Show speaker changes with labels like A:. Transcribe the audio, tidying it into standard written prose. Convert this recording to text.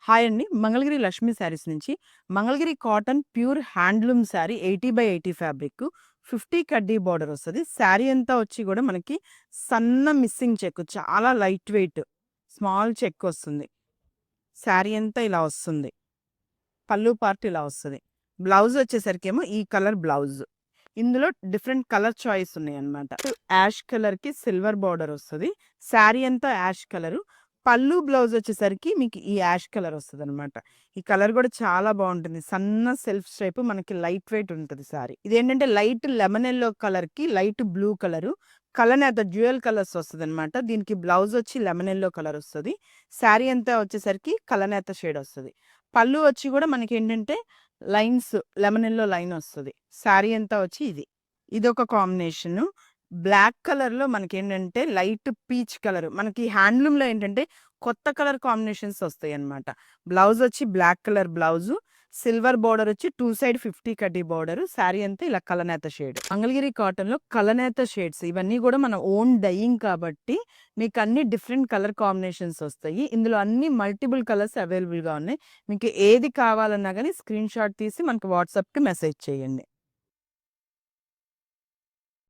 A: Hi అండి. మంగళగిరి లక్ష్మి శారీస్ నుంచి Mangalagiri cotton pure handloom sari 80/80 fabric 50 కడ్డీ బార్డర్ వస్తది. శారీ అంతా వచ్చి గూడా మనకి సన్న మిస్సింగ్ చెక్ చాలా లైట్ వెయిట్ స్మాల్ చెక్ వస్తుంది. శారీ అంతా ఇలా వస్తుంది. పల్లు పార్ట్ ఇలా వస్తది. బ్లౌజ్ వచ్చేసరికేమో ఈ కలర్ బ్లౌజ్. ఇందులో డిఫరెంట్ కలర్ చాయిస్ ఉన్నాయన్నమాట. యాష్ కలర్‌కి సిల్వర్ బార్డర్ వస్తది. శారీ అంతా యాష్ కలరు. పల్లు బ్లౌజ్ వచ్చేసరికి మీకు ఈ యాష్ కలర్ వస్తదనమాట. ఈ కలర్ గూడా చాలా బావుంటుంది. సన్న సెల్ఫ్ స్ట్రైప్ మనకి లైట్ వెయిట్ ఉంటది శారీ. ఇదేంటంటే లైట్ లెమన్ యెల్లో కలర్‌కి లైట్ బ్లూ కలరు. కలనేత డ్యూయల్ కలర్స్ వస్తదనమాట. దీనికి బ్లౌజ్ వచ్చి లెమన్ యెల్లో కలర్ వస్తది. శారీ అంతా వచ్చేసరికి కలనేత షేడ్ వస్తది. పల్లు వచ్చి గూడా మనకేంటంటే లైన్స్ లెమన్ యెల్లో లైన్ వస్తది. శారీ అంతా వచ్చి ఇది. ఇదొక కాంబినేషను. బ్లాక్ కలర్‌లో మనకేంటంటే లైట్ పీచ్ కలర్. మనకి హ్యాండ్లూమ్‌లో ఏంటంటే కొత్త కలర్ కాంబినేషన్స్ వస్తాయన్నమాట. బ్లౌజ్ వచ్చి black colour blouse. Silver border వచ్చి 2 సైడ్ 50 కడ్డీ బోర్డరు. శారీ అంతా ఇలా కలనేత షేడ్. మంగళగిరి కాటన్‌లో కలనేత షేడ్స్ ఇవన్నీ గూడా మన ఓన్ డయింగ్ కాబట్టి మీకన్నీ డిఫరెంట్ కలర్ కాంబినేషన్స్ వస్తాయి. ఇందులో అన్ని మల్టిపుల్ కలర్స్ అవైలబుల్‌గా ఉన్నాయి. మీకు ఏది కావాలన్నా గాని స్క్రీన్‌షాట్ తీసి మనకు వాట్సాప్‌కి మెసేజ్ చేయండి.